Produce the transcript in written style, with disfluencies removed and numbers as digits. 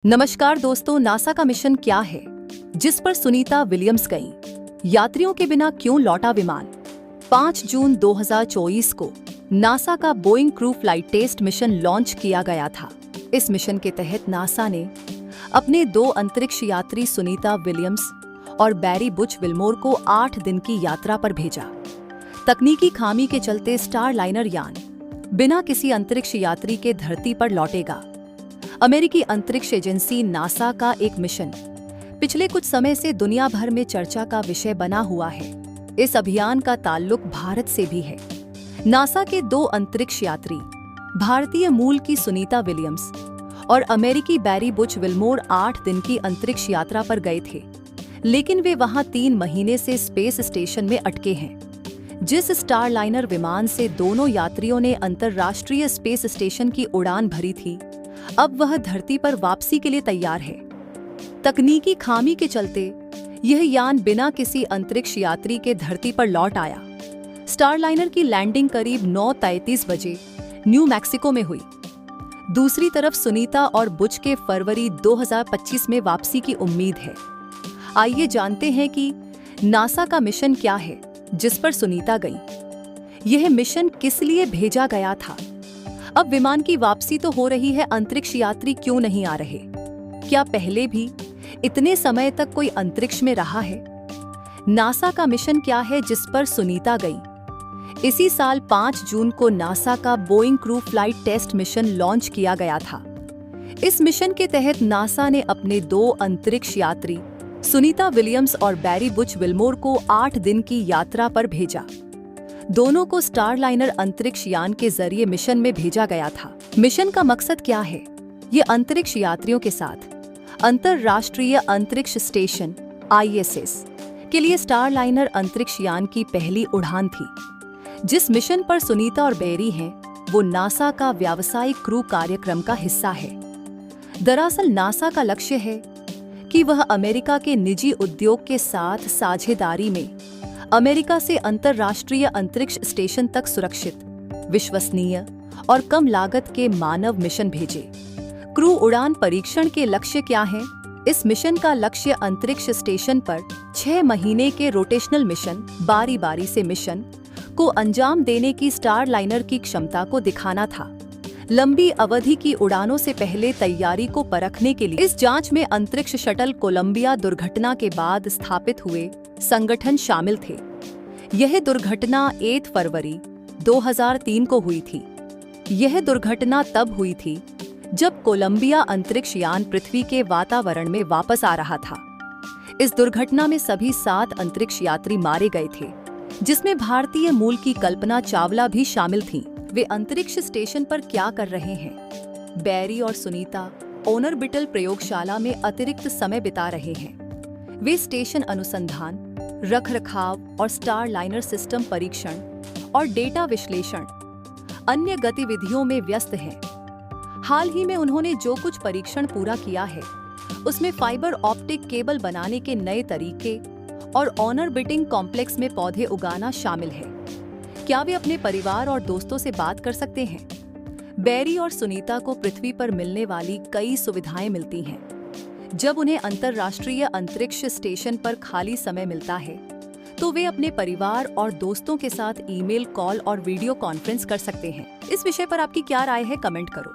नमस्कार दोस्तों, नासा का मिशन क्या है जिस पर सुनीता विलियम्स गईं? यात्रियों के बिना क्यों लौटा विमान? 5 जून 2024 को नासा का Boeing crew flight test mission launch किया गया था। इस मिशन के तहत नासा ने अपने 2 अंतरिक्ष यात्री सुनीता विलियम्स और बैरी बुच विल्मोर को 8 दिन की यात्रा पर भेजा। तकनीकी खामी के चलते स्टारलाइनर यान बिना किसी अंतरिक्ष यात्री के धरती पर लौटेगा। अमेरिकी अंतरिक्ष एजेंसी नासा का एक मिशन पिछले कुछ समय से दुनिया भर में चर्चा का विषय बना हुआ है। इस अभियान का ताल्लुक भारत से भी है। नासा के 2 अंतरिक्ष यात्री भारतीय मूल की सुनीता विलियम्स और अमेरिकी बैरी बुच विल्मोर 8 दिन की अंतरिक्ष यात्रा पर गए थे, लेकिन वे वहां 3 महीने से स्पेस स्टेशन में अटके हैं। जिस स्टारलाइनर विमान से दोनों यात्रियों ने अंतर्राष्ट्रीय स्पेस स्टेशन की उड़ान भरी थी, अब वह धरती पर वापसी के लिए तैयार है। तकनीकी खामी के चलते यह यान बिना किसी अंतरिक्ष यात्री के धरती पर लौट आया। स्टारलाइनर की लैंडिंग करीब 9:33 बजे न्यू मैक्सिको में हुई। दूसरी तरफ सुनीता और बुच के फरवरी 2025 में वापसी की उम्मीद है। आइए जानते हैं कि नासा का मिशन क्या है जिस पर सुनीता गई। यह मिशन किस लिए भेजा गया था? अब विमान की वापसी तो हो रही है, अंतरिक्ष यात्री क्यों नहीं आ रहे? क्या पहले भी इतने समय तक कोई अंतरिक्ष में रहा है? नासा का मिशन क्या है जिस पर सुनीता गई? इसी साल 5 जून को नासा का Boeing crew flight test mission launch किया गया था। इस मिशन के तहत नासा ने अपने 2 अंतरिक्ष यात्री सुनीता विलियम्स और बैरी बुच विल्मोर को 8 दिन की यात्रा पर भेजा। दोनों को स्टारलाइनर अंतरिक्ष यान के जरिए मिशन में भेजा गया था। मिशन का मकसद क्या है? ये अंतरिक्ष यात्रियों के साथ अंतर्राष्ट्रीय अंतरिक्ष स्टेशन ISS के लिए स्टारलाइनर अंतरिक्ष यान की पहली उड़ान थी। जिस मिशन पर सुनीता और बैरी हैं, वो नासा का व्यावसायिक क्रू कार्यक्रम का हिस्सा है। दरअसल नासा का लक्ष्य है कि वह अमेरिका के निजी उद्योग के साथ साझेदारी में अमेरिका से अंतर्राष्ट्रीय अंतरिक्ष स्टेशन तक सुरक्षित, विश्वसनीय और कम लागत के मानव मिशन भेजे। क्रू उड़ान परीक्षण के लक्ष्य क्या हैं? इस मिशन का लक्ष्य अंतरिक्ष स्टेशन पर 6 महीने के रोटेशनल मिशन, बारी बारी से मिशन को अंजाम देने की स्टारलाइनर की क्षमता को दिखाना था। लंबी अवधि की उड़ानों से पहले तैयारी को परखने के लिए इस जांच में अंतरिक्ष शटल कोलंबिया दुर्घटना के बाद स्थापित हुए संगठन शामिल थे। यह दुर्घटना 8 फरवरी 2003 को हुई थी। यह दुर्घटना तब हुई थी जब कोलंबिया अंतरिक्ष यान पृथ्वी के वातावरण में वापस आ रहा था। इस दुर्घटना में सभी 7 अंतरिक्ष यात्री मारे गए थे, जिसमें भारतीय मूल की कल्पना चावला भी शामिल थीं। वे अंतरिक्ष स्टेशन पर क्या कर रहे हैं? बैरी और सुनीता ऑर्बिटल प्रयोगशाला में अतिरिक्त समय बिता रहे हैं। वे स्टेशन अनुसंधान, रखरखाव और स्टारलाइनर सिस्टम परीक्षण और डेटा विश्लेषण अन्य गतिविधियों में व्यस्त हैं। हाल ही में उन्होंने जो कुछ परीक्षण पूरा किया है, उसमें फाइबर ऑप्टिक केबल बनाने के नए तरीके और ऑर्बिटिंग कॉम्प्लेक्स में पौधे उगाना शामिल है। क्या वे अपने परिवार और दोस्तों से बात कर सकते हैं? बैरी और सुनीता को पृथ्वी पर मिलने वाली कई सुविधाएं मिलती हैं। जब उन्हें अंतर्राष्ट्रीय अंतरिक्ष स्टेशन पर खाली समय मिलता है, तो वे अपने परिवार और दोस्तों के साथ ईमेल, कॉल और वीडियो कॉन्फ्रेंस कर सकते हैं। इस विषय पर आपकी क्या राय है? कमेंट करो।